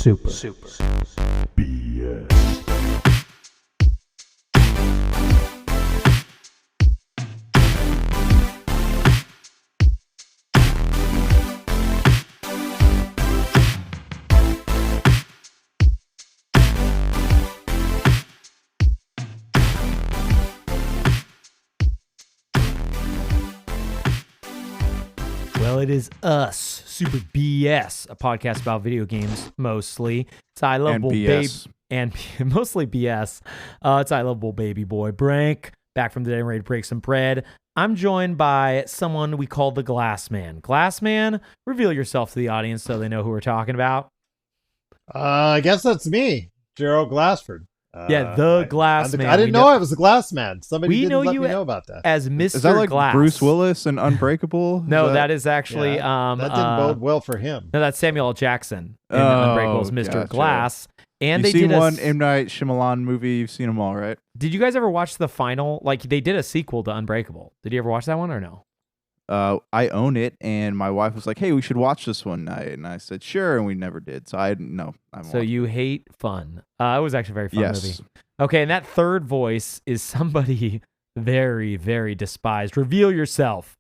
Super BS. Well, it is us, Super BS, a podcast about video games mostly. It's I Lovable Baby and mostly BS. It's I Lovable Baby Boy Brank, back from the dead and ready to break some bread. I'm joined by someone we call the Glass Man. Glass Man, reveal yourself to the audience so they know who we're talking about. I guess that's me, Gerald Glassford. The Glass Man. I didn't know I was the Glass Man. Somebody didn't let me know about that. As Mr. Is that like Glass. Bruce Willis and Unbreakable? No, that is actually... that didn't bode well for him. No, that's Samuel L. Jackson in Unbreakable's Mr. Gotcha. Glass. And You've they seen did one M. Night Shyamalan movie. You've seen them all, right? Did you guys ever watch the final? Like, they did a sequel to Unbreakable. Did you ever watch that one or no? I own it, and my wife was like, "Hey, we should watch this one night," and I said, "Sure," and we never did. So I no. So you hate fun. It was actually a very fun yes. movie. Okay, and that third voice is somebody very, very despised. Reveal yourself.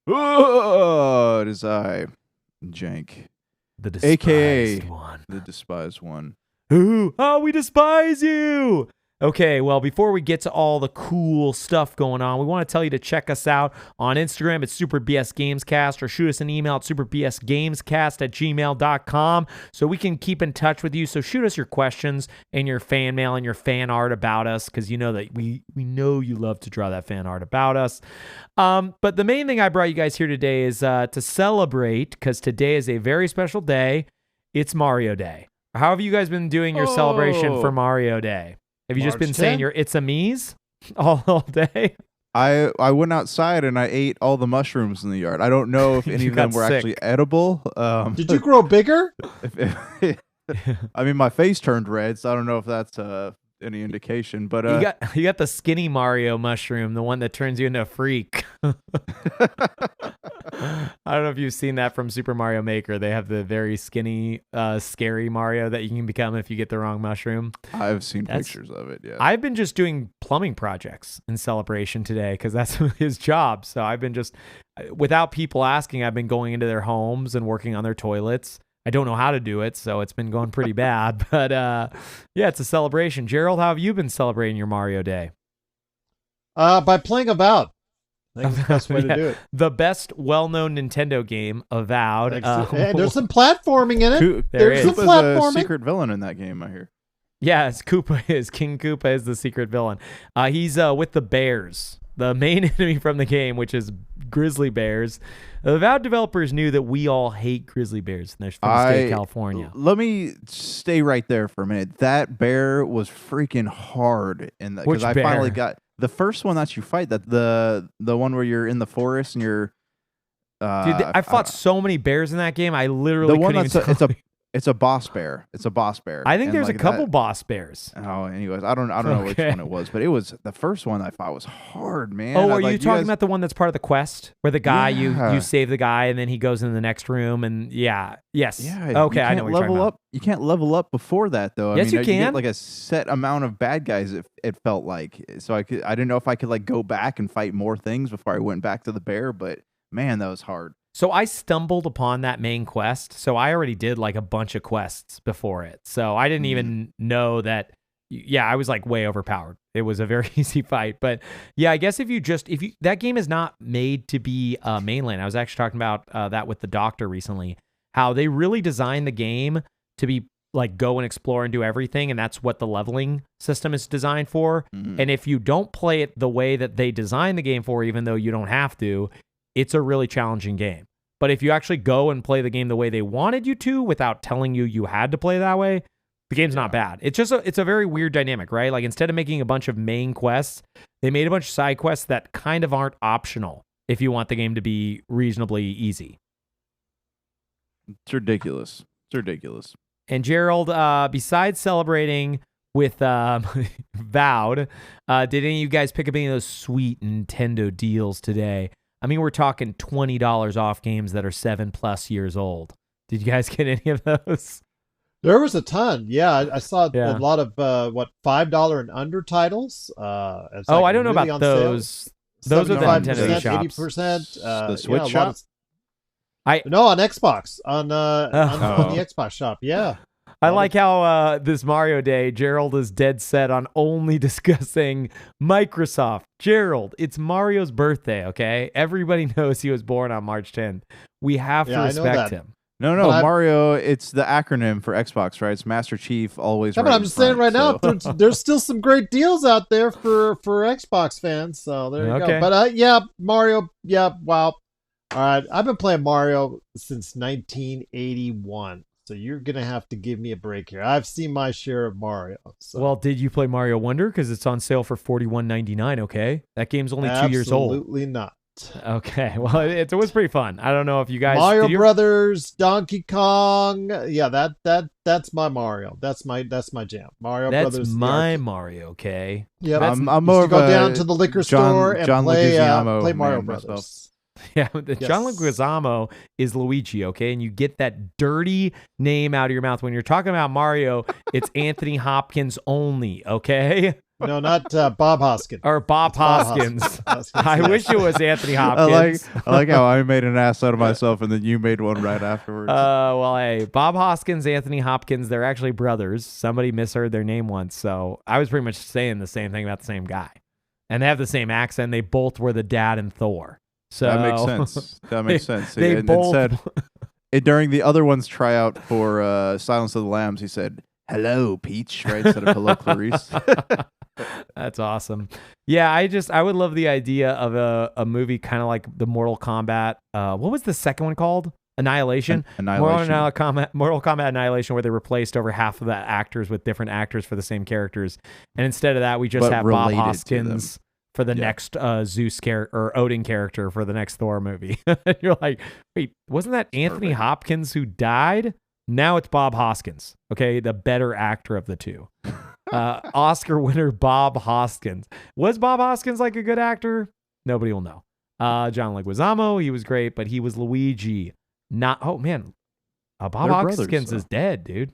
Oh, it is I, Jank, The despised AKA one. the despised one. Ooh, oh, we despise you. Okay, well, before we get to all the cool stuff going on, we want to tell you to check us out on Instagram at SuperBSGamesCast or shoot us an email at SuperBSGamesCast@gmail.com so we can keep in touch with you. So shoot us your questions and your fan mail and your fan art about us because you know that we know you love to draw that fan art about us. But the main thing I brought you guys here today is to celebrate because today is a very special day. It's Mario Day. How have you guys been doing your celebration for Mario Day? Have you just been saying your it's a me's all day? I went outside and I ate all the mushrooms in the yard. I don't know if any of them were actually edible. Did you grow bigger? I mean, my face turned red, so I don't know if that's any indication. But you got the skinny Mario mushroom, the one that turns you into a freak. I don't know if you've seen that from Super Mario Maker. They have the very skinny, scary Mario that you can become if you get the wrong mushroom. I've seen pictures of it, yeah. I've been just doing plumbing projects in celebration today because that's his job. So I've been just, without people asking, I've been going into their homes and working on their toilets. I don't know how to do it, so it's been going pretty bad. But yeah, it's a celebration. Gerald, how have you been celebrating your Mario Day? By playing Avowed. I think that's the best way to do it. The best well-known Nintendo game, Avowed. Hey, there's some platforming in it. There's some platforming. A secret villain in that game, I hear. Yeah, King Koopa is the secret villain. He's with the bears, the main enemy from the game, which is grizzly bears. The Avowed developers knew that we all hate grizzly bears from the state of California. Let me stay right there for a minute. That bear was freaking hard, because I finally got the first one that you fight. That the one where you're in the forest and you're. Dude, I fought so many bears in that game. I literally couldn't even tell. It's a boss bear. It's a boss bear. I think there's a couple boss bears. Oh, anyways, I don't know which one it was, but it was the first one I fought was hard, man. Oh, are you talking about the one that's part of the quest where the guy you save the guy and then he goes in the next room and yes. Yeah. Okay, I know what you're talking about. You can't level up before that though. Yes, you can. You get like a set amount of bad guys. It felt like so I didn't know if I could like go back and fight more things before I went back to the bear, but man, that was hard. So I stumbled upon that main quest. So I already did like a bunch of quests before it. So I didn't even know that. Yeah, I was like way overpowered. It was a very easy fight. But yeah, I guess if you that game is not made to be mainland. I was actually talking about that with the doctor recently, how they really designed the game to be like go and explore and do everything. And that's what the leveling system is designed for. Mm-hmm. And if you don't play it the way that they designed the game for, even though you don't have to, it's a really challenging game. But if you actually go and play the game the way they wanted you to without telling you had to play that way, the game's not bad. It's just it's a very weird dynamic, right? Like instead of making a bunch of main quests, they made a bunch of side quests that kind of aren't optional if you want the game to be reasonably easy. It's ridiculous. And Gerald, besides celebrating with Vowed, did any of you guys pick up any of those sweet Nintendo deals today? I mean, we're talking $20 off games that are 7+ years old. Did you guys get any of those? There was a ton. Yeah, I saw Yeah. a lot of $5 and under titles. It's Oh, like I don't know really about on sale. those. Those are the Nintendo 75%, shops. 80%. The Switch a shop? lot no, on Xbox on the Oh. Xbox shop. Yeah. I like how this Mario Day, Gerald is dead set on only discussing Microsoft. Gerald, it's Mario's birthday, okay? Everybody knows he was born on March 10th. We have to respect him. No, Mario, it's the acronym for Xbox, right? It's Master Chief, always right. But I'm just saying right now, there's still some great deals out there for Xbox fans. So there you go. But yeah, Mario, yeah, wow. All right, I've been playing Mario since 1981. So you're going to have to give me a break here. I've seen my share of Mario. So. Well, did you play Mario Wonder? Because it's on sale for $41.99, okay? That game's only 2 years old. Absolutely not. Okay, well, it was pretty fun. I don't know if you guys... Mario Brothers, Donkey Kong. Yeah, that's my Mario. That's my jam. Mario Brothers. That's my Mario, okay? Yeah, I'm more of go down to the liquor store and play Mario Brothers. Myself. Yeah, John Leguizamo is Luigi, okay? And you get that dirty name out of your mouth. When you're talking about Mario, it's Anthony Hopkins only, okay? No, not Bob Hoskins. Or Bob Hoskins. I wish it was Anthony Hopkins. I like how I made an ass out of myself and then you made one right afterwards. Well, hey, Bob Hoskins, Anthony Hopkins, they're actually brothers. Somebody misheard their name once, so I was pretty much saying the same thing about the same guy. And they have the same accent. They both were the dad in Thor. So that makes sense. That makes sense. They both said during the other one's tryout for Silence of the Lambs, he said, "Hello, Peach," right instead of "Hello, Clarice." That's awesome. Yeah, I would love the idea of a movie kind of like the Mortal Kombat. What was the second one called? Annihilation. Mortal Kombat Annihilation, where they replaced over half of the actors with different actors for the same characters, and instead of that, we just have Bob Hoskins for the next Zeus character or Odin character for the next Thor movie. You're like, wait, wasn't that Anthony Hopkins who died? Now it's Bob Hoskins, okay? The better actor of the two. Oscar winner Bob Hoskins. Was Bob Hoskins like a good actor? Nobody will know. John Leguizamo, he was great, but he was Luigi. Bob Hoskins is dead, dude.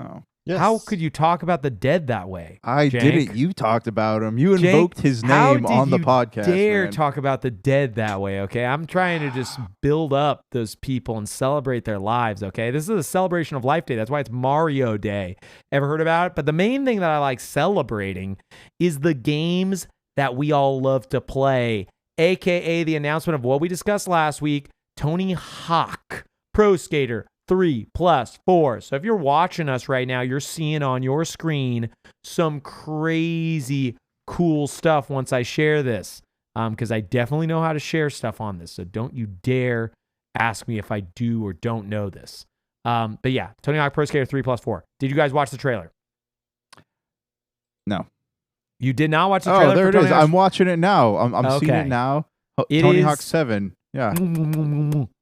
Oh. Yes. How could you talk about the dead that way? I didn't. You talked about him. You invoked his name on the podcast. Dare talk about the dead that way? Okay, I'm trying to just build up those people and celebrate their lives. Okay, this is a celebration of life day. That's why it's Mario Day. Ever heard about it? But the main thing that I like celebrating is the games that we all love to play, aka the announcement of what we discussed last week: Tony Hawk Pro Skater 3+4. So if you're watching us right now, you're seeing on your screen some crazy cool stuff once I share this, because I definitely know how to share stuff on this. So don't you dare ask me if I do or don't know this. But yeah, Tony Hawk Pro Skater 3+4. Did you guys watch the trailer? No. You did not watch the trailer? Oh, there it is. I'm watching it now. I'm seeing it now. Tony Hawk 7. Yeah.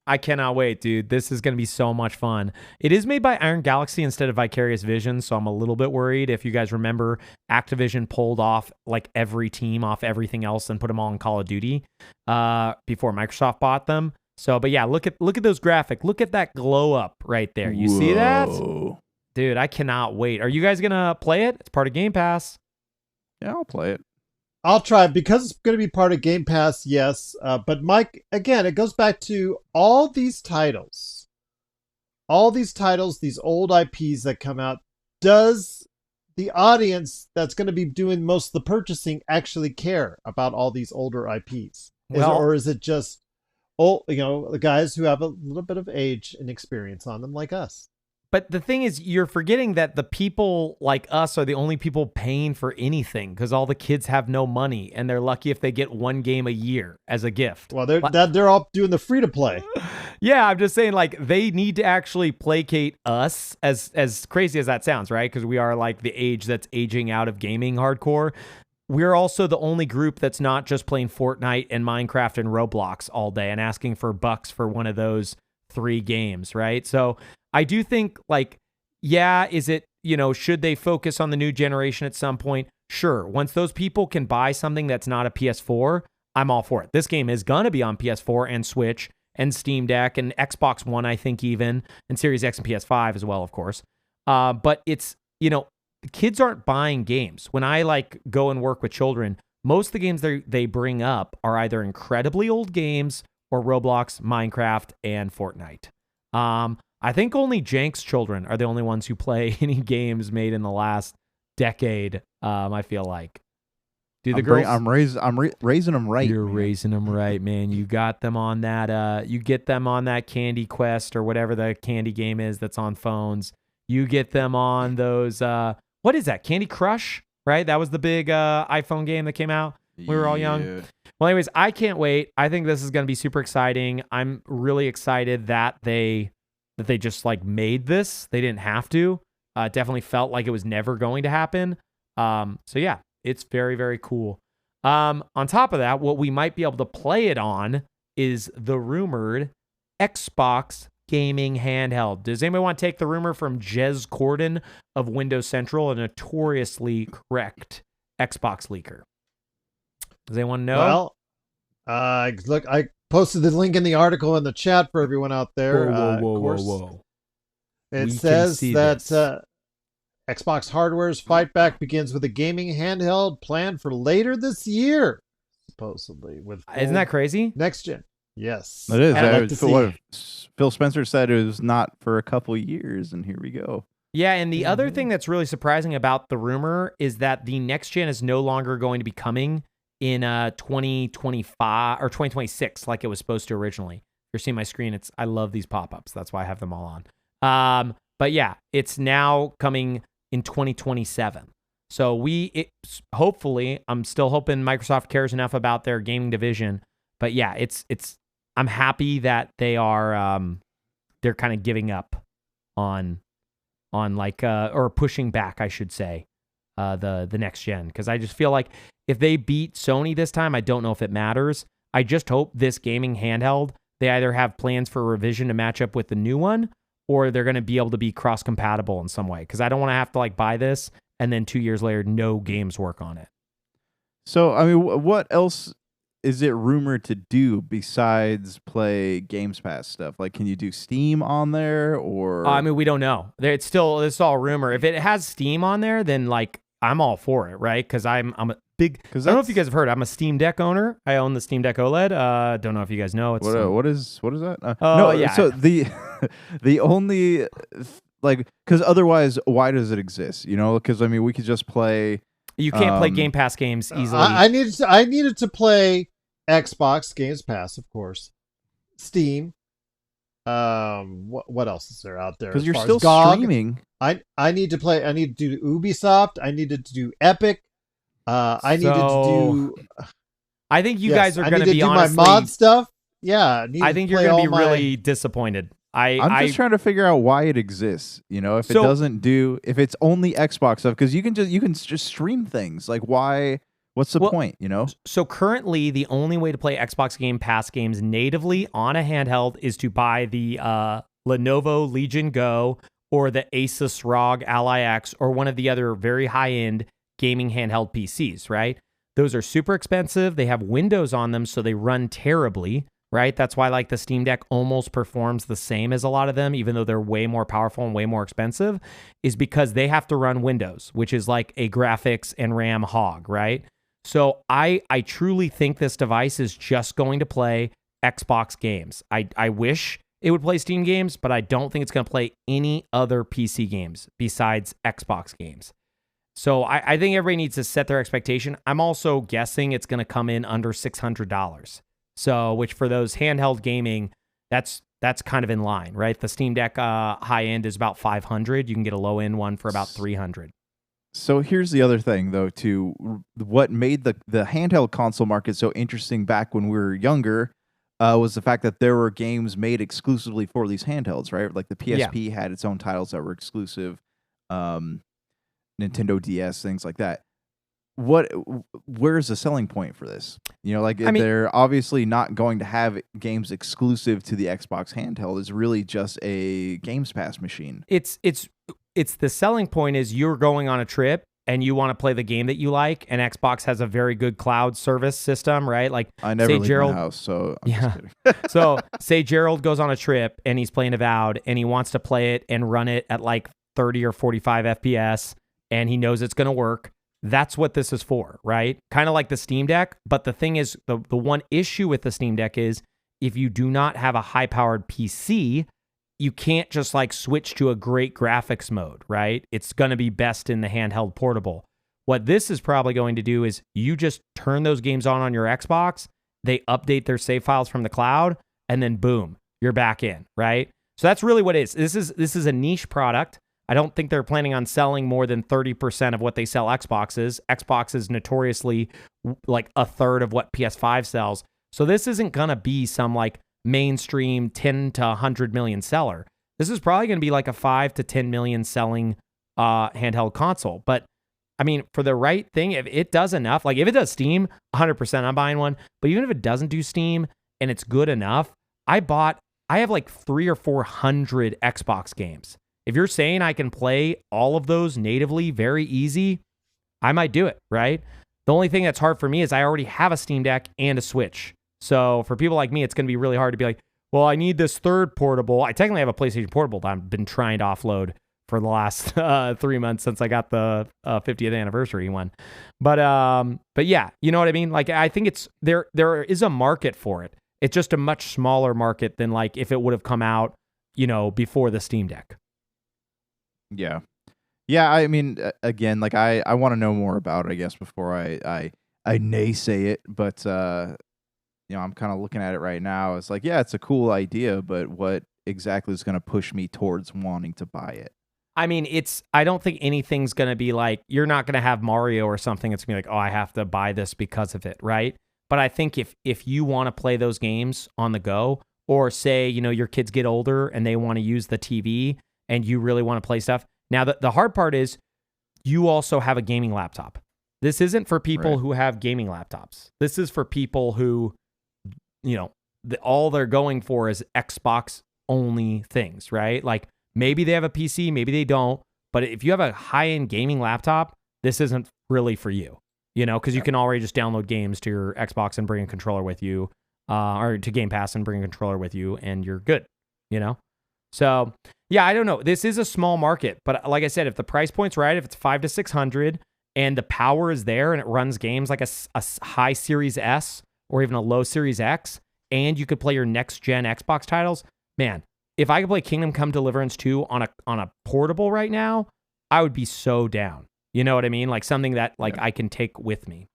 I cannot wait, dude. This is going to be so much fun. It is made by Iron Galaxy instead of Vicarious Vision, so I'm a little bit worried. If you guys remember, Activision pulled off like every team off everything else and put them all in Call of Duty before Microsoft bought them. So, but yeah, look at those graphics. Look at that glow up right there. You see that? Dude, I cannot wait. Are you guys going to play it? It's part of Game Pass. Yeah, I'll play it. I'll try because it's going to be part of Game Pass, yes. But Mike, again, it goes back to all these titles, these old IPs that come out. Does the audience that's going to be doing most of the purchasing actually care about all these older IPs? Or is it just, the guys who have a little bit of age and experience on them like us? But the thing is, you're forgetting that the people like us are the only people paying for anything because all the kids have no money and they're lucky if they get one game a year as a gift. Well, they're all doing the free to play. Yeah, I'm just saying, like, they need to actually placate us, as crazy as that sounds, right? Because we are like the age that's aging out of gaming hardcore. We're also the only group that's not just playing Fortnite and Minecraft and Roblox all day and asking for bucks for one of those 3 games, right? So I do think, like, yeah, is it, should they focus on the new generation at some point? Sure. Once those people can buy something that's not a PS4, I'm all for it. This game is going to be on PS4 and Switch and Steam Deck and Xbox One, I think even, and Series X and PS5 as well, of course. But it's, kids aren't buying games. When I like go and work with children, most of the games they bring up are either incredibly old games or Roblox, Minecraft, and Fortnite. I think only Jank's children are the only ones who play any games made in the last decade. I feel like. Do the girls? I'm raising them right. You're raising them right, man. You got them on that. You get them on that Candy Quest or whatever the candy game is that's on phones. You get them on those. What is that? Candy Crush, right? That was the big iPhone game that came out when we were all young. Well, anyways, I can't wait. I think this is going to be super exciting. I'm really excited that they just like made this. They didn't have to. It definitely felt like it was never going to happen. So yeah. It's very, very cool. On top of that, what we might be able to play it on is the rumored Xbox gaming handheld. Does anybody want to take the rumor from Jez Corden of Windows Central, a notoriously correct Xbox leaker? Does anyone know? Well, look, I posted the link in the article in the chat for everyone out there. Whoa. It says that Xbox Hardware's fight back begins with a gaming handheld planned for later this year, supposedly. Isn't that crazy? Next gen. Yes. It is. Phil Spencer said it was not for a couple years, and here we go. Yeah, and the other thing that's really surprising about the rumor is that the next gen is no longer going to be coming in 2025 or 2026 like it was supposed to originally. If you're seeing my screen, I love these pop-ups. That's why I have them all on. But yeah, it's now coming in 2027. So hopefully, I'm still hoping Microsoft cares enough about their gaming division. But yeah, I'm happy that they are they're kind of giving up on like or pushing back, I should say, the next gen, because I just feel like if they beat Sony this time, I don't know if it matters. I just hope this gaming handheld, they either have plans for revision to match up with the new one, or they're going to be able to be cross-compatible in some way. Because I don't want to have to like buy this and then 2 years later, no games work on it. So, I mean, what else is it rumored to do besides play Games Pass stuff? Like, can you do Steam on there, or? I mean, we don't know. It's all rumor. If it has Steam on there, then like I'm all for it, right? Because I'm a big. I don't know if you guys have heard. I'm a Steam Deck owner. I own the Steam Deck OLED. Don't know if you guys know. It's what is that? No, yeah. So the only because otherwise, why does it exist? Because I mean, we could just play. You can't play Game Pass games easily. I needed to play Xbox Games Pass, of course. Steam. What else is there out there? Because you're still streaming. I need to play. I need to do Ubisoft. I needed to do Epic. I needed to do. I think you guys are going to be honestly, my mod stuff. Yeah, I think you're going to be really disappointed. I'm just trying to figure out why it exists. If it doesn't if it's only Xbox stuff, because you can just stream things. Like, why? What's the point? So currently, the only way to play Xbox Game Pass games natively on a handheld is to buy the Lenovo Legion Go or the Asus ROG Ally X or one of the other very high-end gaming handheld PCs. Right? Those are super expensive. They have Windows on them, so they run terribly. Right? That's why like the Steam Deck almost performs the same as a lot of them, even though they're way more powerful and way more expensive, is because they have to run Windows, which is like a graphics and RAM hog, right? So I truly think this device is just going to play Xbox games. I wish it would play Steam games, but I don't think it's going to play any other PC games besides Xbox games. So I think everybody needs to set their expectation. I'm also guessing it's going to come in under $600. So, which for those handheld gaming, that's kind of in line, right? The Steam Deck high end is about $500. You can get a low end one for about $300. So here's the other thing, though, too. What made the handheld console market so interesting back when we were younger was the fact that there were games made exclusively for these handhelds, right? Like the PSP had its own titles that were exclusive, Nintendo DS, things like that. Where's the selling point for this? They're obviously not going to have games exclusive to the Xbox handheld. It's really just a Games Pass machine. It's the selling point is you're going on a trip and you want to play the game that you like, and Xbox has a very good cloud service system, right? Like I never leave my house, so I'm just kidding. So say Gerald goes on a trip and he's playing Avowed and he wants to play it and run it at like 30 or 45 FPS and he knows it's going to work, that's what this is for, right? Kind of like the Steam Deck. But the thing is, the one issue with the Steam Deck is if you do not have a high-powered PC, you can't just like switch to a great graphics mode, right? It's going to be best in the handheld portable. What this is probably going to do is you just turn those games on your Xbox, they update their save files from the cloud, and then boom, you're back in, right? So that's really what it is. This is a niche product. I don't think they're planning on selling more than 30% of what they sell Xboxes. Xbox is notoriously like a third of what PS5 sells. So this isn't going to be some like mainstream 10 to 100 million seller. This is probably going to be like a 5 to 10 million selling handheld console. But I mean, for the right thing, if it does enough, like if it does Steam, 100% I'm buying one. But even if it doesn't do Steam and it's good enough, I have like 300 or 400 Xbox games. If you're saying I can play all of those natively very easy, I might do it, right? The only thing that's hard for me is I already have a Steam Deck and a Switch. So for people like me, it's going to be really hard to be like, well, I need this third portable. I technically have a PlayStation Portable that I've been trying to offload for the last 3 months since I got the 50th anniversary one. But yeah, you know what I mean? Like, I think there is a market for it. It's just a much smaller market than like if it would have come out, before the Steam Deck. Yeah. Yeah, I mean, again, like I want to know more about it, I guess, before I naysay it, but I'm kind of looking at it right now. It's like, yeah, it's a cool idea, but what exactly is going to push me towards wanting to buy it? I mean, I don't think anything's going to be like, you're not going to have Mario or something. It's going to be like, oh, I have to buy this because of it, right? But I think if you want to play those games on the go, or say, your kids get older and they want to use the TV and you really want to play stuff. Now, the hard part is you also have a gaming laptop. This isn't for people who have gaming laptops. This is for people who, all they're going for is Xbox only things, right? Like maybe they have a PC, maybe they don't. But if you have a high-end gaming laptop, this isn't really for you, because you can already just download games to your Xbox and bring a controller with you, or to Game Pass and bring a controller with you, and you're good, So, yeah, I don't know. This is a small market, but like I said, if the price point's right, if it's 500 to 600 and the power is there and it runs games like a high Series S or even a low Series X, and you could play your next gen Xbox titles, man, if I could play Kingdom Come Deliverance 2 on a portable right now, I would be so down. You know what I mean? Like something that I can take with me.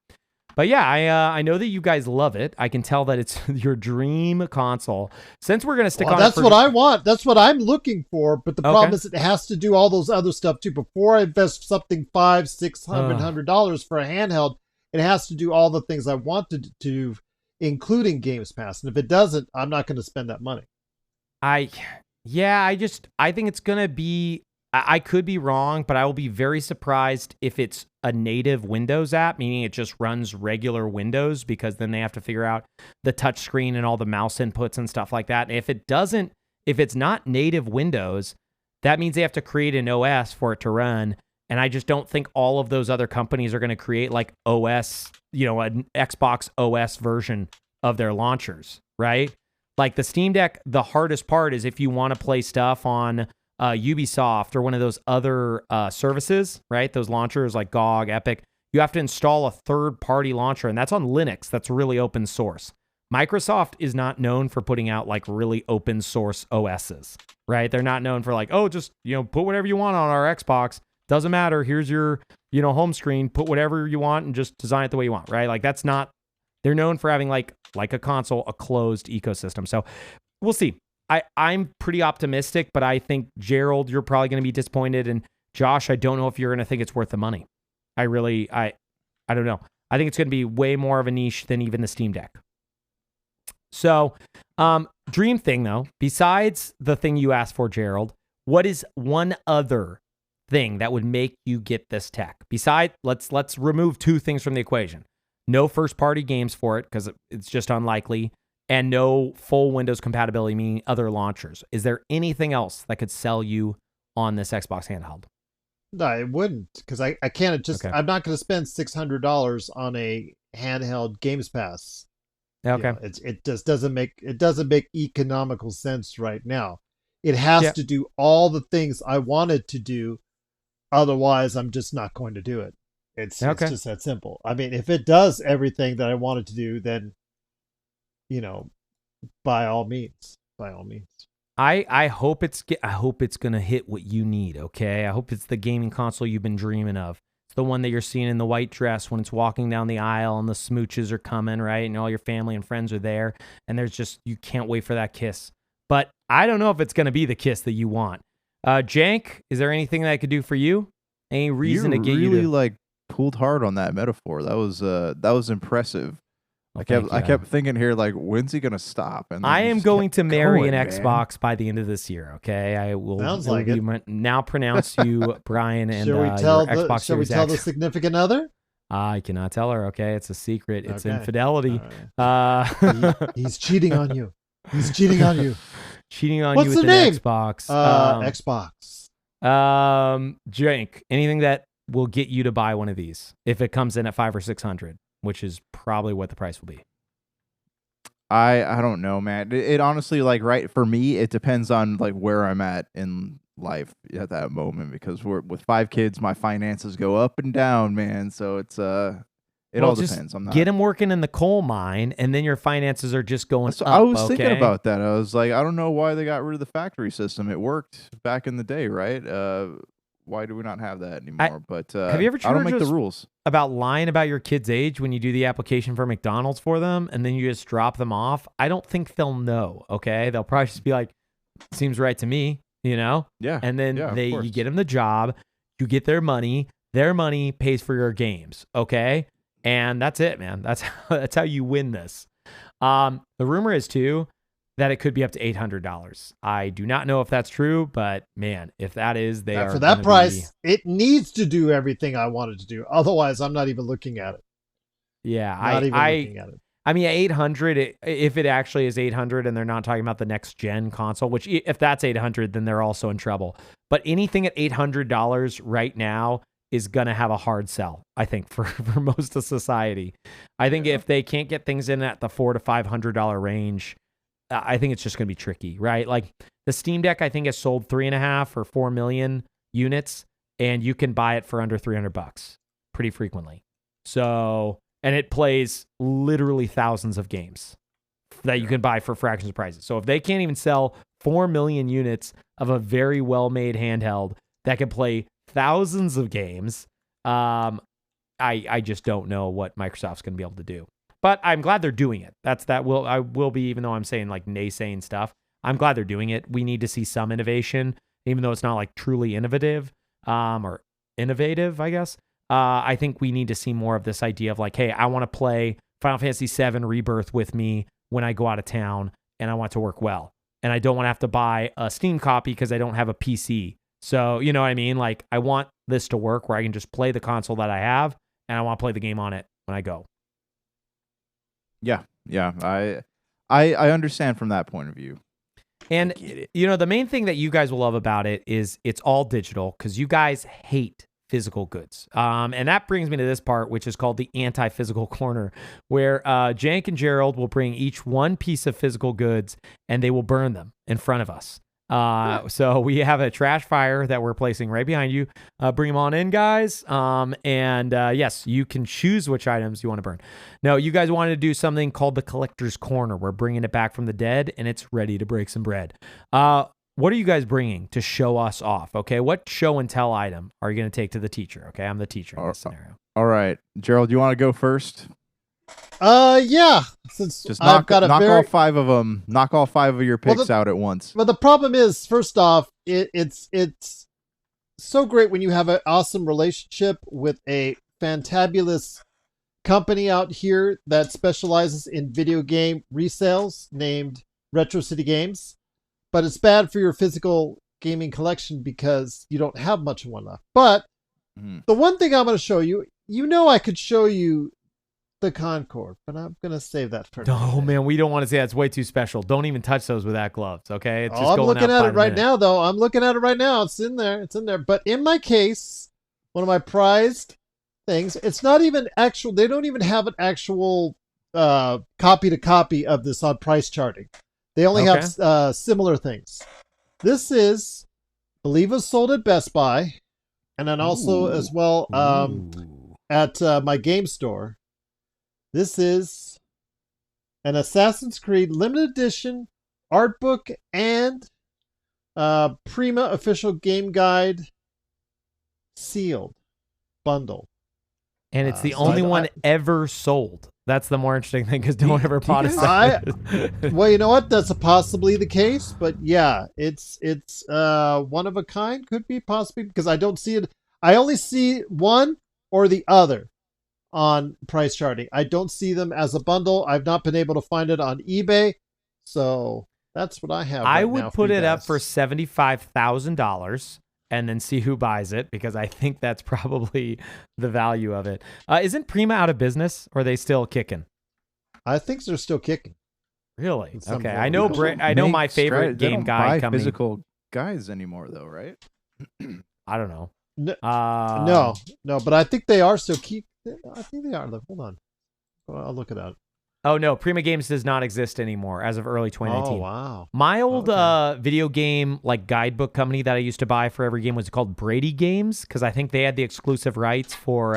But yeah, I know that you guys love it. I can tell that it's your dream console. Since we're going to stick on that's what I want. That's what I'm looking for. But the problem is it has to do all those other stuff too. Before I invest something $500-$600 for a handheld, it has to do all the things I want to do, including Games Pass. And if it doesn't, I'm not going to spend that money. I think it's going to be, I could be wrong, but I will be very surprised if it's a native Windows app, meaning it just runs regular Windows, because then they have to figure out the touch screen and all the mouse inputs and stuff like that. And if it's not native Windows, that means they have to create an OS for it to run. And I just don't think all of those other companies are going to create like OS, an Xbox OS version of their launchers, right? Like the Steam Deck, the hardest part is if you want to play stuff on Ubisoft or one of those other services, right? Those launchers like GOG, Epic, you have to install a third-party launcher, and that's on Linux. That's really open source. Microsoft is not known for putting out like really open source OSs, right? They're not known for like, oh, just, put whatever you want on our Xbox. Doesn't matter. Here's your, home screen. Put whatever you want and just design it the way you want, right? Like that's not, they're known for having like a console, a closed ecosystem. So we'll see. I'm pretty optimistic, but I think, Gerald, you're probably going to be disappointed. And Josh, I don't know if you're going to think it's worth the money. I don't know. I think it's going to be way more of a niche than even the Steam Deck. So, dream thing though, besides the thing you asked for, Gerald, what is one other thing that would make you get this tech? Besides, let's remove two things from the equation. No first-party games for it, because it's just unlikely. And no full Windows compatibility, meaning other launchers. Is there anything else that could sell you on this Xbox handheld? No, it wouldn't, because I can't just. Okay. I'm not going to spend $600 on a handheld Games Pass. Okay, it just doesn't make economical sense right now. It has to do all the things I wanted to do. Otherwise, I'm just not going to do it. It's just that simple. I mean, if it does everything that I wanted to do, then, by all means. I hope it's gonna hit what you need. Okay, I hope it's the gaming console you've been dreaming of. It's the one that you're seeing in the white dress when it's walking down the aisle and the smooches are coming, right, and all your family and friends are there, and you can't wait for that kiss. But I don't know if it's gonna be the kiss that you want. Jank, is there anything that I could do for you? Any reason to get you to like pulled hard on that metaphor? That was impressive. I kept thinking here, like, when's he gonna stop? And I am going to marry an Xbox by the end of this year. Okay, I will. Sounds like it. Now pronounce you Brian and shall we tell Xbox shall we tell the significant other? I cannot tell her. Okay, it's a secret. It's infidelity. Right. He's cheating on you. He's cheating on you. Cheating on What's you with the name? Xbox. Xbox. Jank, anything that will get you to buy one of these if it comes in at $500 or $600, which is probably what the price will be. I don't know, man. It honestly, like, right, for me, it depends on like where I'm at in life at that moment, because with 5 kids, my finances go up and down, man. So it's it all depends. Get them working in the coal mine, and then your finances are just going up. I was thinking about that. I was like, I don't know why they got rid of the factory system. It worked back in the day, right? Why do we not have that anymore? But have you ever tried I don't make the rules about lying about your kid's age when you do the application for McDonald's for them, and then you just drop them off? I don't think they'll know. Okay, they'll probably just be like, "Seems right to me," Yeah. And then you get them the job, you get their money pays for your games. Okay, and that's it, man. That's how you win this. The rumor is too that it could be up to $800. I do not know if that's true, but man, if that is, for that price, it needs to do everything I wanted to do. Otherwise, I'm not even looking at it. Yeah, looking at it. I mean, 800. If it actually is 800, and they're not talking about the next gen console, which if that's 800, then they're also in trouble. But anything at $800 right now is gonna have a hard sell, I think, for most of society. I think if they can't get things in at the $400 to $500 range, I think it's just going to be tricky, right? Like the Steam Deck, I think has sold 3.5 or 4 million units, and you can buy it for under $300 pretty frequently. So, and it plays literally thousands of games that you can buy for fractions of prices. So if they can't even sell 4 million units of a very well-made handheld that can play thousands of games, I just don't know what Microsoft's going to be able to do. But I'm glad they're doing it. I will be, even though I'm saying like naysaying stuff, I'm glad they're doing it. We need to see some innovation, even though it's not like truly innovative, or innovative, I guess. I think we need to see more of this idea of like, hey, I want to play Final Fantasy VII Rebirth with me when I go out of town, and I want it to work well. And I don't want to have to buy a Steam copy because I don't have a PC. So, you know what I mean? Like, I want this to work where I can just play the console that I have, and I want to play the game on it when I go. Yeah. I understand from that point of view. And, the main thing that you guys will love about it is it's all digital, because you guys hate physical goods. And that brings me to this part, which is called the anti-physical corner, where Jank and Gerald will bring each one piece of physical goods, and they will burn them in front of us. So we have a trash fire that we're placing right behind you. Bring them on in, guys. Yes, you can choose which items you want to burn. No, you guys wanted to do something called the Collector's Corner. We're bringing it back from the dead, and it's ready to break some bread. What are you guys bringing to show us off? Okay, what show and tell item are you going to take to the teacher? Okay, I'm the teacher in this scenario. All right, Gerald, you want to go first? Yeah. Since just I've got all 5 of them. Knock all 5 of your picks out at once. But the problem is, first off, it's so great when you have an awesome relationship with a fantabulous company out here that specializes in video game resales named Retro City Games. But it's bad for your physical gaming collection because you don't have much of one left. But the one thing I'm going to show you, I could show you the Concord, but I'm going to save that for Oh, man, we don't want to say that's way too special. Don't even touch those with that gloves, okay? It's just I'm looking at it right now, though. I'm looking at it right now. It's in there. But in my case, one of my prized things, it's not even actual. They don't even have an actual copy to copy of this on price charting. They only have similar things. This is, I believe, was sold at Best Buy, and then also as well at my game store. This is an Assassin's Creed limited edition art book and Prima official game guide sealed bundle. And it's the only one ever sold. That's the more interesting thing, because no one ever bought it. Well, you know what? That's possibly the case, but yeah, it's one of a kind. Could be possibly, because I don't see it. I only see one or the other on price charting. I don't see them as a bundle. I've not been able to find it on eBay, so that's what I have. I would put it up for $75,000. And then see who buys it, because I think that's probably the value of it. Isn't Prima out of business, or are they still kicking? I think they're still kicking. Really? Okay. I know. I know my favorite game guy coming. Physical guys anymore, though, right? I don't know. No. But I think they are still I think they are. Hold on. I'll look it up. Oh, no. Prima Games does not exist anymore as of early 2019. Oh, wow. My old video game guidebook company that I used to buy for every game was called Brady Games, because I think they had the exclusive rights for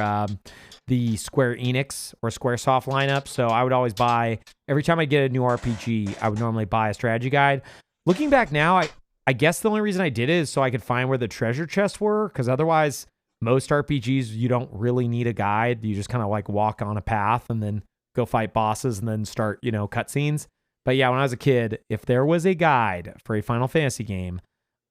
the Square Enix or Squaresoft lineup. So I would always buy, every time I get a new RPG, I would normally buy a strategy guide. Looking back now, I guess the only reason I did it is so I could find where the treasure chests were, because otherwise, most RPGs, you don't really need a guide. You just kind of walk on a path and then go fight bosses and then start, cutscenes. But yeah, when I was a kid, if there was a guide for a Final Fantasy game,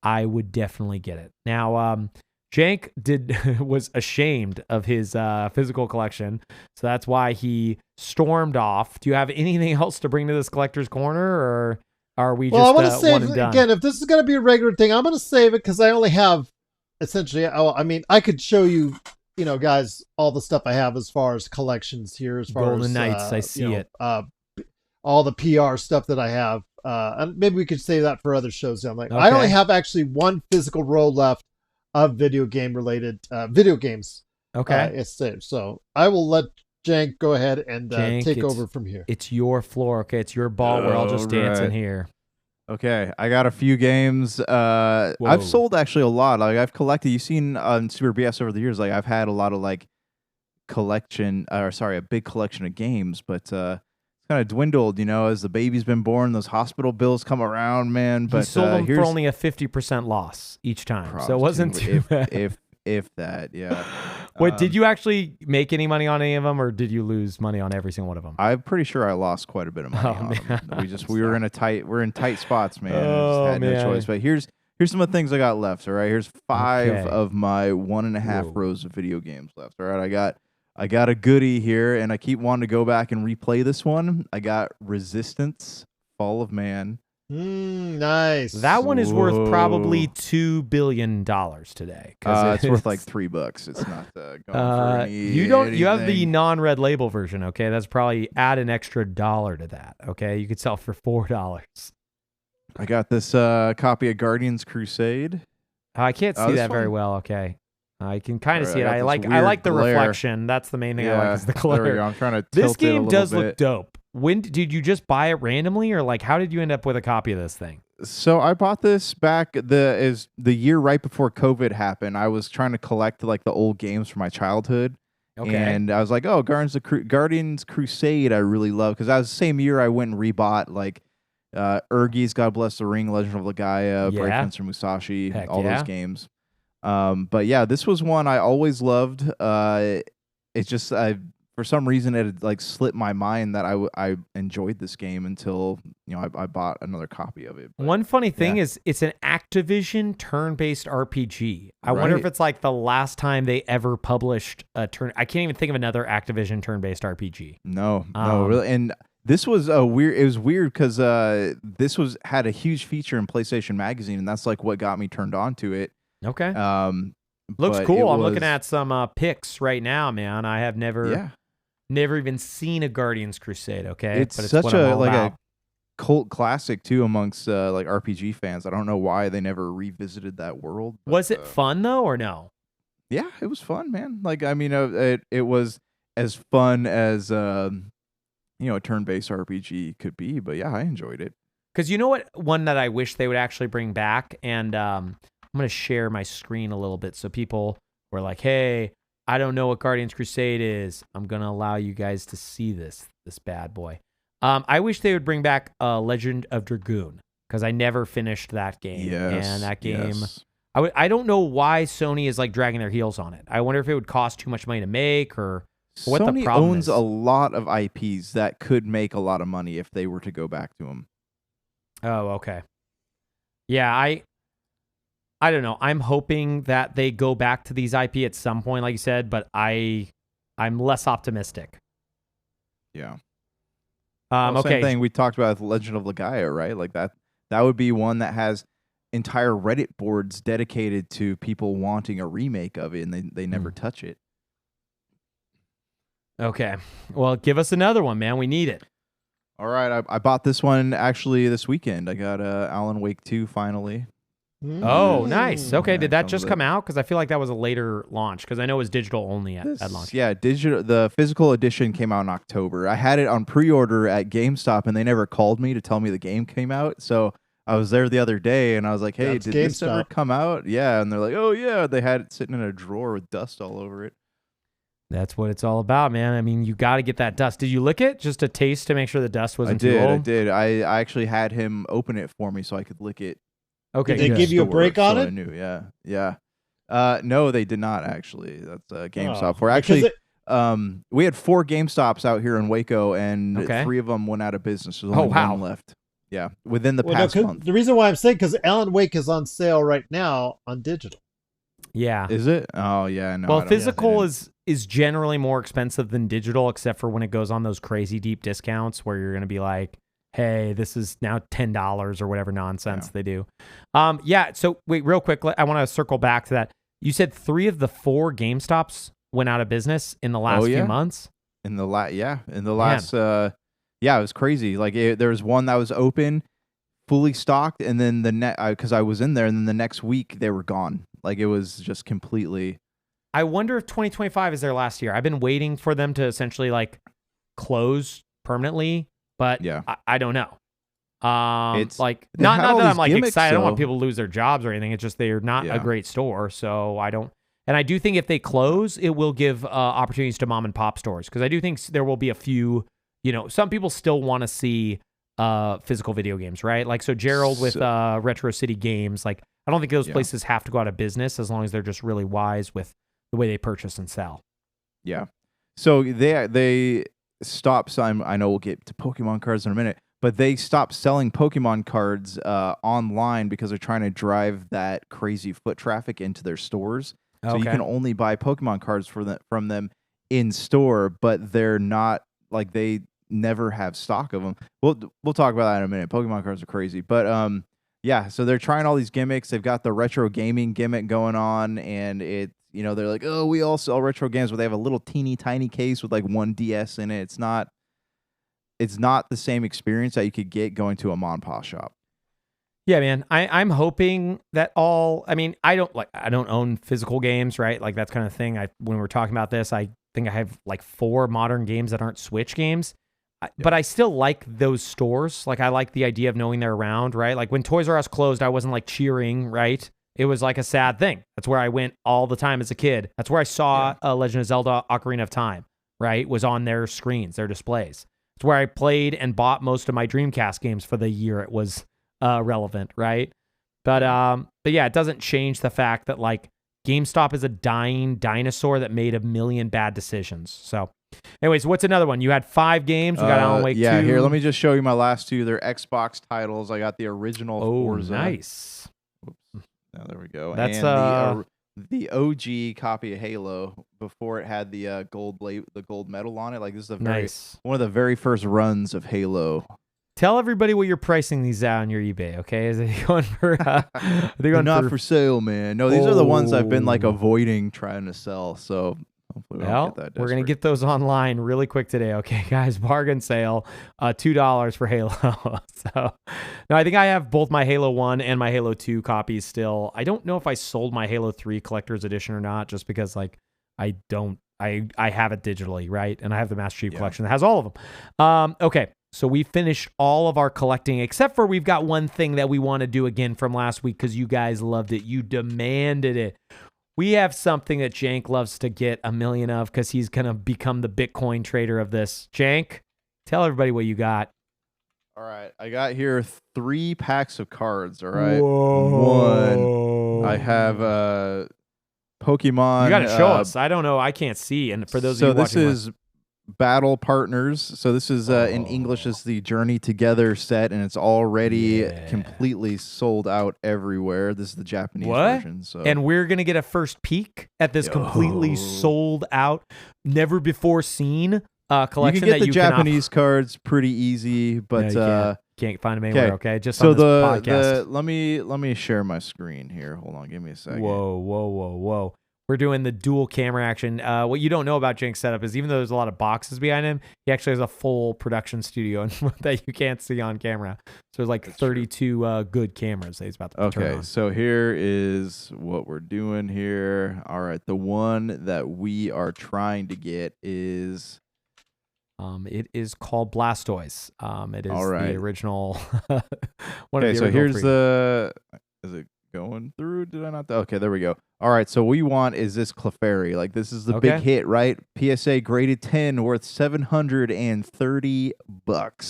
I would definitely get it. Now, Jank was ashamed of his physical collection, so that's why he stormed off. Do you have anything else to bring to this collector's corner, or are we just I want to save one and done? Again, if this is going to be a regular thing, I'm going to save it because I only have essentially. I mean, I could show you, guys, all the stuff I have as far as collections here, as far Golden as Knights, I see it. All the PR stuff that I have, and maybe we could save that for other shows down the line. Okay. I only have actually one physical roll left of video game related video games. Okay, it's saved, so I will let Jank go ahead and take over from here. It's your floor, okay? It's your ball. We're all just dancing here. Okay, I got a few games. I've sold actually a lot. I've collected. You've seen on Super BS over the years. I've had a lot of a big collection of games, but it's kind of dwindled. As the baby's been born, those hospital bills come around, man. But you sold them for only a 50% loss each time, so it wasn't too bad. If that, yeah. Wait, did you actually make any money on any of them, or did you lose money on every single one of them? I'm pretty sure I lost quite a bit of money on them. We're in tight spots, man. I had no choice. But here's some of the things I got left. All right, here's 5 of my 1.5 rows of video games left. All right, I got a goodie here, and I keep wanting to go back and replay this one. I got Resistance: Fall of Man. Nice. That one is worth probably $2 billion today. It's worth like $3. It's not going for any, You have the non-red label version. Okay, that's probably add an extra $1 to that. Okay, you could sell for $4. I got this copy of Guardians Crusade. I can't see that very well. Okay. I can kind of see it. I like the reflection. That's the main thing I like is the glare. There we go. I'm trying to tilt this game it a little does bit. look dope. When did you just buy it randomly, or how did you end up with a copy of this thing? So I bought this back the year right before COVID happened. I was trying to collect the old games from my childhood. Okay. And I was like, oh, Guardians Crusade I really love, because that was the same year I went and rebought Urgi's God Bless the Ring, Legend of Legaia, Breakdancer Musashi, those games. But yeah, this was one I always loved. It's just for some reason it had slipped my mind that I enjoyed this game until I bought another copy of it. But, one funny thing is it's an Activision turn-based RPG. I wonder if it's the last time they ever published a turn. I can't even think of another Activision turn-based RPG. No, really. And this was weird. It was weird because this had a huge feature in PlayStation Magazine, and that's what got me turned on to it. Okay. Looks cool. I'm looking at some pics right now, man. I have never even seen a Guardians Crusade. Okay, it's such a cult classic too amongst RPG fans. I don't know why they never revisited that world. But, was it fun though, or no? Yeah, it was fun, man. It was as fun as a turn-based RPG could be. But yeah, I enjoyed it. Because you know what? One that I wish they would actually bring back, and I'm going to share my screen a little bit so people were like, hey, I don't know what Guardians Crusade is. I'm going to allow you guys to see this bad boy. I wish they would bring back Legend of Dragoon, because I never finished that game. Yes, and that game, yes. I don't know why Sony is like dragging their heels on it. I wonder if it would cost too much money to make, or what Sony the problem owns is. a lot of IPs that could make a lot of money if they were to go back to them. Oh, okay. Yeah, I don't know. I'm hoping that they go back to these IP at some point, like you said, but I'm less optimistic. Yeah. Okay. Same thing we talked about with Legend of Legaia, right? Like that would be one that has entire Reddit boards dedicated to people wanting a remake of it, and they never touch it. Okay. Well, give us another one, man. We need it. All right, I bought this one actually this weekend. I got Alan Wake 2 finally. Oh, nice. Okay, Yeah, did that just come out? Because I feel like that was a later launch, because I know it was digital only at launch. Yeah, digital. The physical edition came out in October. I had it on pre-order at GameStop, and they never called me to tell me the game came out. So I was there the other day, and I was like, hey, That's did GameStop. this ever come out? Yeah, and they're like, oh, yeah. They had it sitting in a drawer with dust all over it. That's what it's all about, man. I mean, you got to get that dust. Did you lick it just to taste to make sure the dust wasn't too old? I did. I actually had him open it for me so I could lick it. Okay. Did they give you a break on it? I knew. Yeah. No, they did not actually. That's GameStop. Oh, We're actually we had 4 GameStops out here in Waco, and 3 of them went out of business. There's only one left. Yeah, within the past month. The reason why I'm saying, because Alan Wake is on sale right now on digital. Yeah. Is it? Oh yeah. No. Well, physical is generally more expensive than digital, except for when it goes on those crazy deep discounts where you're going to be like, hey, this is now $10 or whatever nonsense they do. Yeah. So wait, real quick, I want to circle back to that. You said 3 of the 4 GameStops went out of business in the last few months. In the last, it was crazy. Like there was one that was open, fully stocked, and then because I was in there, and then the next week they were gone. Like it was just completely. I wonder if 2025 is their last year. I've been waiting for them to essentially like close permanently, but I don't know. It's like not that I'm like excited. I don't want people to lose their jobs or anything. It's just they're not a great store, so I don't. And I do think if they close, it will give opportunities to mom and pop stores, because I do think there will be a few. You know, some people still want to see physical video games, right? Like so, Gerald with Retro City Games. Like I don't think those places have to go out of business as long as they're just really wise with the way they purchase and sell. Yeah. So they stopped. So I know we'll get to Pokemon cards in a minute, but they stopped selling Pokemon cards online because they're trying to drive that crazy foot traffic into their stores. So you can only buy Pokemon cards from them in store, but they're not like they never have stock of them. We'll talk about that in a minute. Pokemon cards are crazy, but yeah. So they're trying all these gimmicks. They've got the retro gaming gimmick going on, and it. You know, they're like, oh, we all sell retro games, but they have a little teeny tiny case with like 1 DS in it. It's not the same experience that you could get going to a mom and pop shop. Yeah, man. I'm hoping that I don't own physical games, right? Like that's kind of thing. When we're talking about this, I think I have like 4 modern games that aren't Switch games. But I still like those stores. Like I like the idea of knowing they're around, right? Like when Toys R Us closed, I wasn't like cheering, right? It was like a sad thing. That's where I went all the time as a kid. That's where I saw Legend of Zelda Ocarina of Time, right? Was on their screens, their displays. It's where I played and bought most of my Dreamcast games for the year it was relevant, right? But yeah, it doesn't change the fact that like GameStop is a dying dinosaur that made a million bad decisions. So anyways, what's another one? You had 5 games. We got Alan Wake 2. Yeah, here, let me just show you my last 2. They're Xbox titles. I got the original Forza. Nice. Oh, there we go. That's and the OG copy of Halo before it had the gold medal on it. Like this is one of the very first runs of Halo. Tell everybody what you're pricing these out on your eBay, okay? Is it going for? They're not for sale, man. No, these are the ones I've been like avoiding trying to sell. So hopefully we're gonna get those online really quick today, okay, guys? Bargain sale, $2 for Halo. So, no, I think I have both my Halo 1 and my Halo 2 copies still. I don't know if I sold my Halo 3 collector's edition or not, just because like I have it digitally, right? And I have the Master Chief collection that has all of them. Okay, So we finished all of our collecting, except for we've got one thing that we want to do again from last week because you guys loved it. You demanded it. We have something that Jank loves to get a million of because he's going to become the Bitcoin trader of this. Jank, tell everybody what you got. All right. I got here 3 packs of cards. All right. Whoa. 1. I have Pokemon. You got to show us. I don't know. I can't see. And for those of you watching. So this is Battle Partners. So this is in English is the Journey Together set, and it's already completely sold out everywhere. This is the Japanese version. So. And we're gonna get a first peek at this completely sold out, never before seen collection. You can get the Japanese cards pretty easy, but can't find them anywhere. Okay, just so on this podcast. Let me share my screen here. Hold on, give me a second. Whoa. We're doing the dual camera action. What you don't know about Jank's setup is even though there's a lot of boxes behind him, he actually has a full production studio that you can't see on camera. So there's like 32 good cameras that he's about to turn on. Okay, so here is what we're doing here. All right, the one that we are trying to get is... it is called Blastoise. It is the original one of the so here's the... Is it going through? Did I not? Okay, there we go. All right, so what we want is this Clefairy. Like, this is the big hit, right? PSA graded 10, worth $730.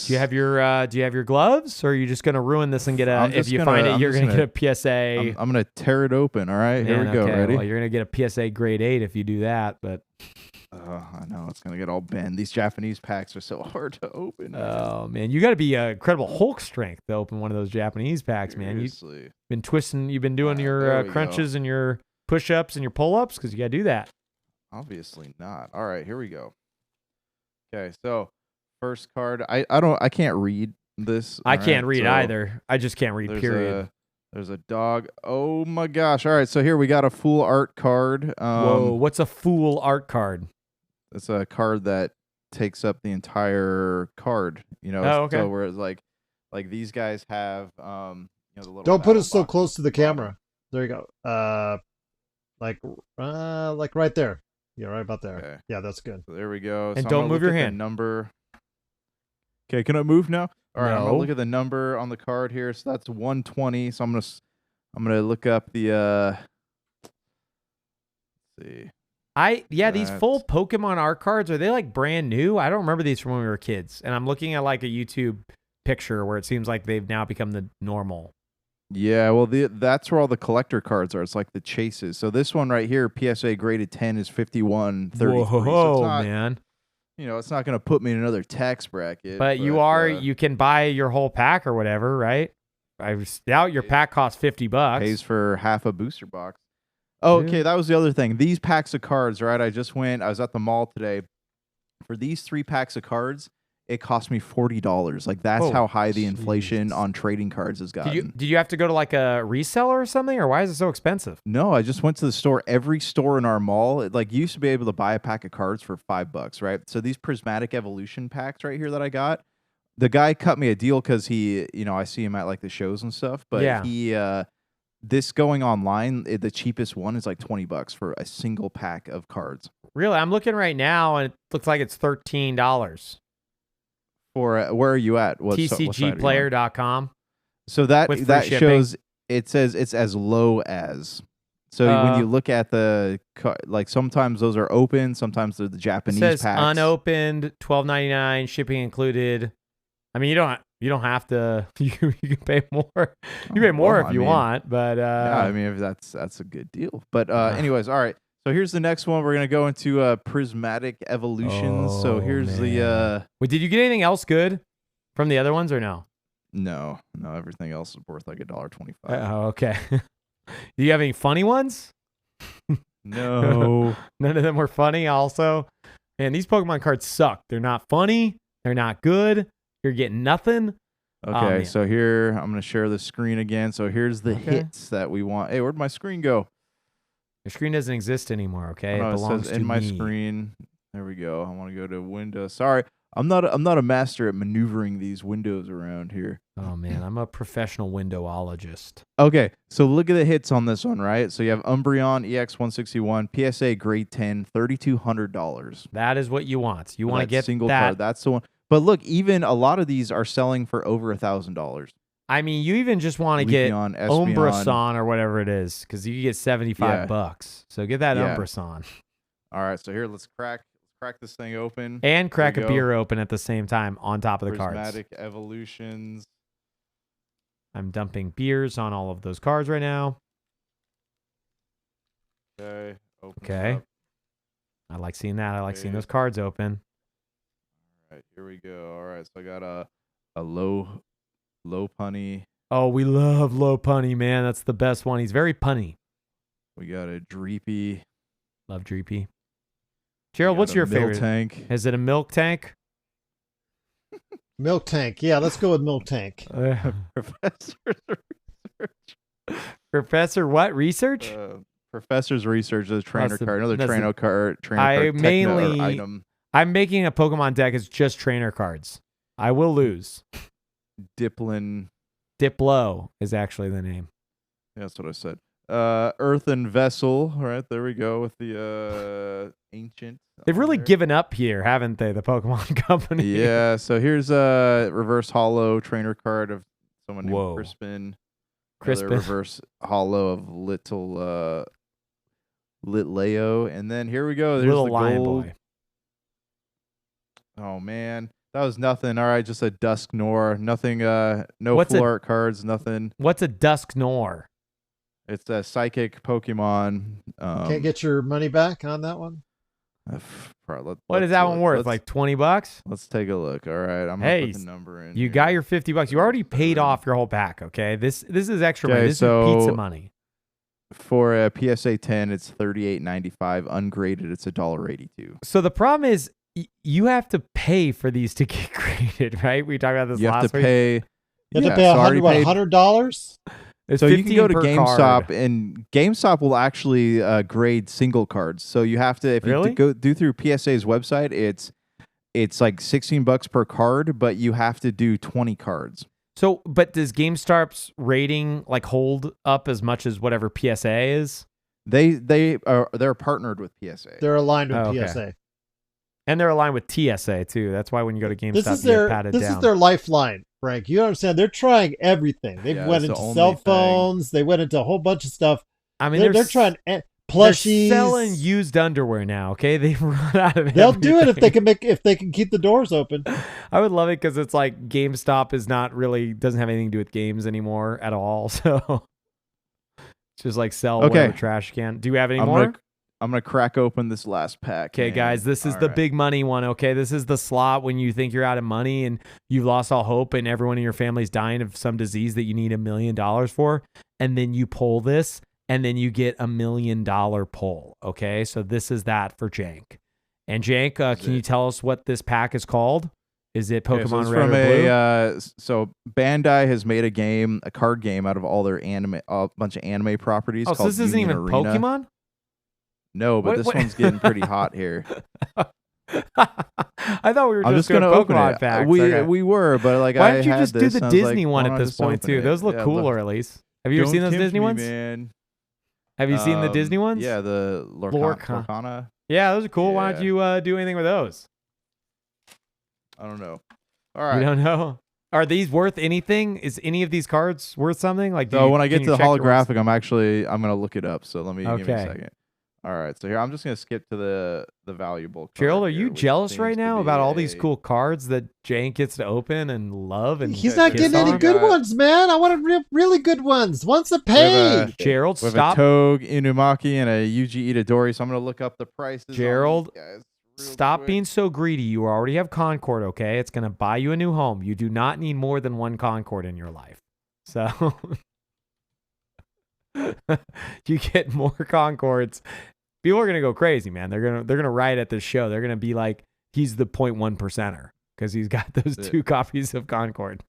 Do you have your gloves, or are you just gonna ruin this and get a? If you find it, you're gonna get a PSA. I'm gonna tear it open. All right, here we go. Ready? Well, you're gonna get a PSA grade 8 if you do that, but. I know it's gonna get all bent. These Japanese packs are so hard to open. Oh man, you got to be incredible Hulk strength to open one of those Japanese packs, Seriously. man. You've been twisting. You've been doing your crunches and your push-ups and your pull-ups because you got to do that. Obviously not. All right, here we go. Okay, so first card. I can't read this. I can't read either. I just can't read. Period. There's a dog. Oh my gosh! All right, so here we got a full art card. Whoa! What's a full art card? It's a card that takes up the entire card. You know. Oh, okay. So where it's like these guys have the little. Don't put it so close to the camera. There you go. Like right there. Yeah, right about there. Okay. Yeah, that's good. So there we go. And so don't move your hand. Number. Okay, can I move now? All right, I'm gonna look at the number on the card here. So that's 120. So I'm gonna look up the. Let's see. These full Pokemon art cards, are they like brand new? I don't remember these from when we were kids. And I'm looking at like a YouTube picture where it seems like they've now become the normal. Yeah, well, that's where all the collector cards are. It's like the chases. So this one right here, PSA graded 10, is 51.33. Whoa, man. It's not going to put me in another tax bracket. But you can buy your whole pack or whatever, right? I doubt your pack costs $50. Pays for half a booster box. Oh, okay, that was the other thing. These packs of cards, right? I was at the mall today. For these 3 packs of cards, it cost me $40. Like, that's how high the inflation on trading cards has gotten. Did you have to go to like a reseller or something, or why is it so expensive? No, I just went to the store. Every store in our mall, you used to be able to buy a pack of cards for $5, right? So these Prismatic Evolution packs right here that I got, the guy cut me a deal because he, I see him at like the shows and stuff. But he, this going online, the cheapest one is like $20 for a single pack of cards. Really? I'm looking right now, and it looks like it's $13. For where are you at? TCGplayer.com. So that shows, it says it's as low as. So when you look at sometimes those are open, sometimes they're the Japanese packs. Unopened, $12.99, shipping included. I mean, you don't have to. You can pay more. You pay more if you want, but yeah, I mean, that's a good deal. But anyways, all right. So here's the next one. We're going to go into Prismatic Evolutions. So here's the... Wait, did you get anything else good from the other ones or no? No, everything else is worth like $1.25. Oh, okay. Do you have any funny ones? No. None of them were funny also? Man, these Pokemon cards suck. They're not funny. They're not good. You're getting nothing. Okay, so here, I'm going to share the screen again. So here's the hits that we want. Hey, where'd my screen go? Your screen doesn't exist anymore, okay? It belongs to my screen. There we go. I want to go to Windows. Sorry, I'm not a master at maneuvering these windows around here. Oh man, I'm a professional windowologist. Okay, so look at the hits on this one, right? So you have Umbreon EX161 PSA grade 10, $3,200. That is what you want. You want to get single that card. That's the one. But look, even a lot of these are selling for over $1,000. I mean, you even just want to get Umbreon or whatever it is, because you can get $75. So get that Umbreon. All right, so here let's crack this thing open and crack a beer open at the same time on top of the cards. Prismatic Evolutions. I'm dumping beers on all of those cards right now. Okay. Okay. I like seeing that. I like seeing those cards open. All right, here we go. All right, so I got a low punny. Oh, we love low punny, man. That's the best one. He's very punny. We got a Dreepy. Love Dreepy. Gerald, what's your favorite? Tank. Is it a milk tank? Milk tank. Yeah, let's go with milk tank. Professor what? Research? Professor's Research is a trainer card. Another trainer card. Item. I'm making a Pokemon deck. It's just trainer cards. I will lose. Diplo is actually the name. Yeah, that's what I said. Earthen Vessel. All right, there we go with the ancient. They've really given up here, haven't they? The Pokemon Company. Yeah. So here's a reverse hollow trainer card of someone named Crispin. Reverse hollow of Litleo, and then here we go. There's Little the Lion gold. Boy. Oh man, that was nothing. All right, just a Dusknoir. Nothing. No floor art cards. Nothing. What's a Dusknoir? It's a psychic Pokemon. Can't get your money back on that one. What is that one worth? Like $20? Let's take a look. All right, I'm gonna put the number in. You got your $50. You already paid off your whole pack. Okay, this is extra money. This is pizza money. For a PSA 10, it's $38.95. Ungraded, it's $1.82. So the problem is you have to pay for these to get graded, right? We talked about this last week. You have to pay $100? It's so you can go to GameStop, and GameStop will actually grade single cards. So you have to, if you go through PSA's website, it's like $16 per card, but you have to do 20 cards. So, but does GameStop's rating like hold up as much as whatever PSA is? They're partnered with PSA. They're aligned with PSA. And they're aligned with TSA too. That's why when you go to GameStop, this is their lifeline, Frank. You understand? They're trying everything. They went into cell phones. They went into a whole bunch of stuff. I mean, they're trying plushies. They're selling used underwear now. Okay, they've run out of. They'll do it if they can keep the doors open. I would love it because it's like GameStop doesn't have anything to do with games anymore at all. So it's just like sell whatever trash can. Do you have any more? I'm going to crack open this last pack. Okay, guys, this is the big money one, okay? This is the slot when you think you're out of money and you've lost all hope and everyone in your family's dying of some disease that you need $1 million for. And then you pull this and then you get $1 million pull, okay? So this is that for Jank. And Jank, can you tell us what this pack is called? Is it Pokemon Red or Blue? So Bandai has made a card game out of all their a bunch of anime properties. Oh, so this isn't even Arena. Pokemon? No, but this one's getting pretty hot here. I thought we were just going to Pokemon facts. We were, but like why don't you just do the Disney one at this point too? Those look cooler at least. Have you ever seen those Disney ones? Man. Have you seen the Disney ones? Yeah, the Lorcana. Yeah, those are cool. Why don't you do anything with those? I don't know. All right. You don't know? Are these worth anything? Is any of these cards worth something? Like, when I get to the holographic, I'm gonna look it up. So give me a second. All right, so here I'm just gonna skip to the valuable. Gerald, are you jealous right now about all these cool cards that Jank gets to open and love? And he's not getting any good ones, man. I want really good ones. Ones that pay. Gerald, stop. A Togue Inumaki and a Yuji Itadori. So I'm gonna look up the prices. Gerald, stop being so greedy. You already have Concord, okay? It's gonna buy you a new home. You do not need more than one Concord in your life. So you get more Concords. People are gonna go crazy, man. They're gonna riot at this show. They're gonna be like, he's the 0.1%er because he's got those 2 copies of Concord.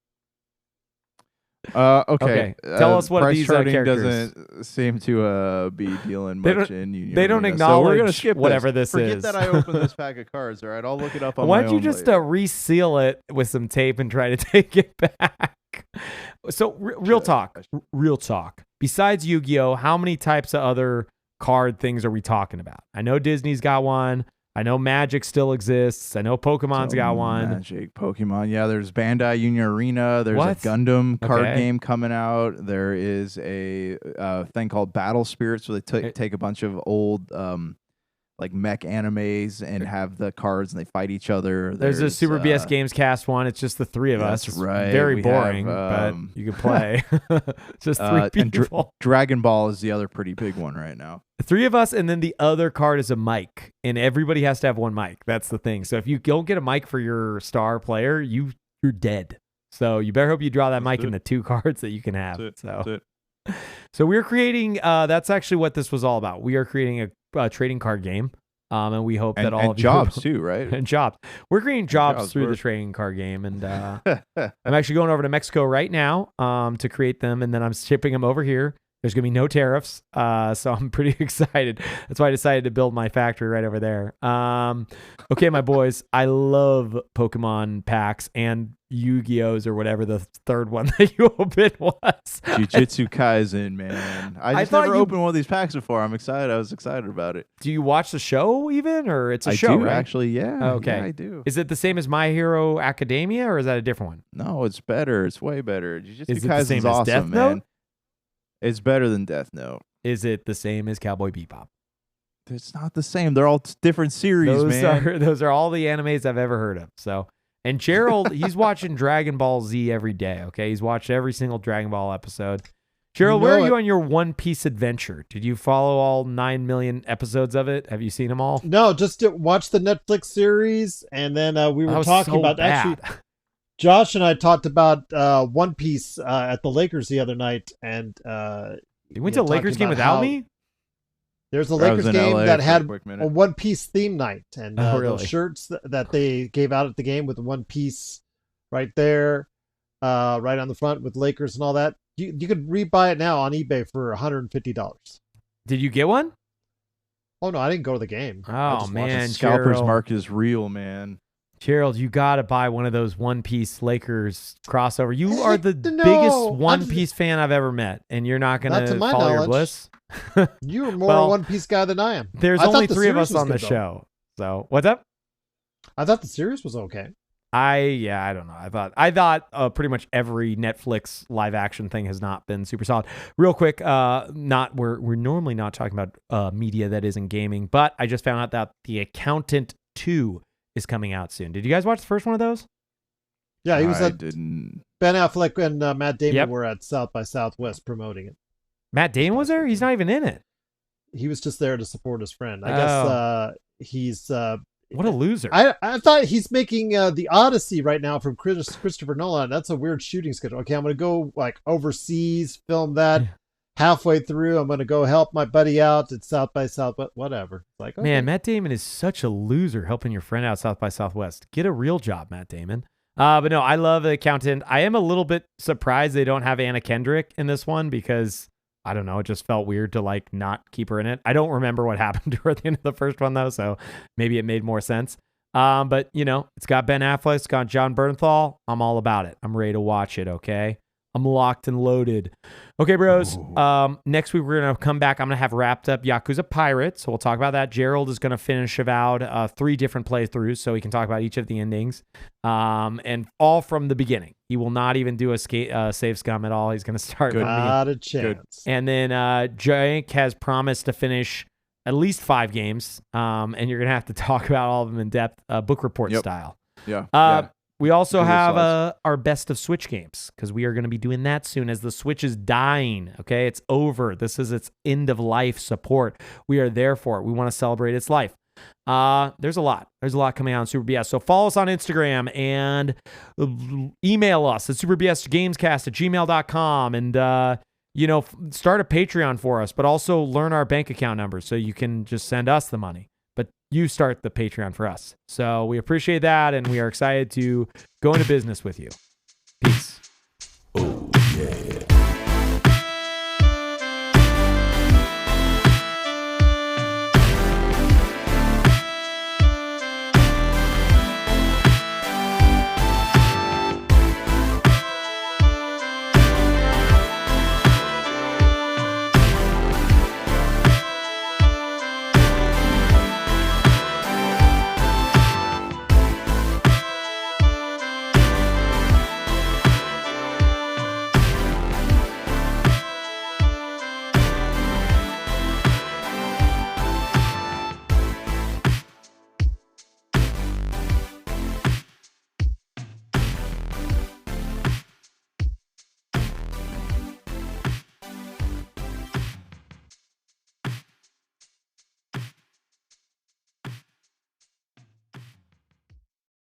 Okay. Tell us what these characters doesn't seem to be dealing much in Union. They don't acknowledge so we're gonna skip whatever this Forget is. that I opened this pack of cards. All right, I'll look it up on Why my don't you own just later. reseal it with some tape and try to take it back? So real talk. Besides Yu-Gi-Oh, how many types of other card things are we talking about? I know Disney's got one. I know Magic still exists. I know Pokemon's got one. Magic, Pokemon. Yeah, there's Bandai Union Arena. There's a Gundam card game coming out. There is a thing called Battle Spirits where they take a bunch of old like mech animes and have the cards and they fight each other. There's a Super BS Games Cast one. It's just the three of us. That's right. Very boring, but you can play. Just three people. Dragon Ball is the other pretty big one right now. Three of us, and then the other card is a mic, and everybody has to have one mic. That's the thing. So if you don't get a mic for your star player, you're dead. So you better hope you draw that mic in the 2 cards that you can have. So we're creating. That's actually what this was all about. We are creating a trading card game, and we hope that all of jobs too, right? And jobs. We're creating jobs through the trading card game, and I'm actually going over to Mexico right now to create them, and then I'm shipping them over here. There's going to be no tariffs, so I'm pretty excited. That's why I decided to build my factory right over there. Okay, my boys, I love Pokemon packs and Yu-Gi-Ohs or whatever the third one that you opened was. Jujutsu Kaisen, man. I just never opened one of these packs before. I'm excited. I was excited about it. Do you watch the show even, or it's a show, I do, right? Actually, yeah. Okay. Yeah, I do. Is it the same as My Hero Academia, or is that a different one? No, it's better. It's way better. Jujutsu Kaisen's the same awesome, as Death man. Note? It's better than Death Note. Is it the same as Cowboy Bebop? It's not the same. They're all different series, man. Those are all the animes I've ever heard of. So, and Gerald, he's watching Dragon Ball Z every day. Okay, he's watched every single Dragon Ball episode. Gerald, where are you on your One Piece adventure? Did you follow all 9 million episodes of it? Have you seen them all? No, just to watch the Netflix series, and then we were talking about actually. Josh and I talked about One Piece at the Lakers the other night, and you went to a Lakers game without me? There's a Lakers game that had a One Piece theme night, and those shirts that they gave out at the game with the One Piece right there, right on the front with Lakers and all that. You could rebuy it now on eBay for $150. Did you get one? Oh no, I didn't go to the game. Oh man, scalper's market is real, man. Gerald, you got to buy one of those One Piece Lakers crossover. You are the biggest One Piece fan I've ever met, and you're not going to follow your bliss. You're more a One Piece guy than I am. There's only 3 of us on the show. So, what's up? I thought the series was okay. I don't know. I thought pretty much every Netflix live action thing has not been super solid. Real quick, we're normally not talking about media that isn't gaming, but I just found out that The Accountant 2 is coming out soon. Did you guys watch the first one of those? Yeah, he was Ben Affleck and Matt Damon were at South by Southwest promoting it. Matt Damon was there? He's not even in it. He was just there to support his friend. I guess he's what a loser. I thought he's making the Odyssey right now from Christopher Nolan. That's a weird shooting schedule. Okay, I'm going to go like overseas, film that. Halfway through, I'm going to go help my buddy out at South by Southwest, whatever. Like, okay. Man, Matt Damon is such a loser helping your friend out South by Southwest. Get a real job, Matt Damon. But no, I love The Accountant. I am a little bit surprised they don't have Anna Kendrick in this one because, I don't know, it just felt weird to like not keep her in it. I don't remember what happened to her at the end of the first one though, so maybe it made more sense. But, you know, it's got Ben Affleck, it's got John Bernthal. I'm all about it. I'm ready to watch it, okay? I'm locked and loaded. Okay, bros. Next week, we're going to come back. I'm going to have wrapped up Yakuza Pirate. So we'll talk about that. Gerald is going to finish about 3 different playthroughs so he can talk about each of the endings. And all from the beginning. He will not even do a save scum at all. He's going to start. Not a chance. And then Jank has promised to finish at least 5 games. And you're going to have to talk about all of them in depth, book report style. Yeah. We also have our best of Switch games because we are going to be doing that soon as the Switch is dying. Okay, it's over. This is its end of life support. We are there for it. We want to celebrate its life. There's a lot. There's a lot coming out on Super BS. So follow us on Instagram and email us at superbsgamescast@gmail.com and start a Patreon for us, but also learn our bank account numbers so you can just send us the money. But you start the Patreon for us. So we appreciate that, and we are excited to go into business with you. Peace.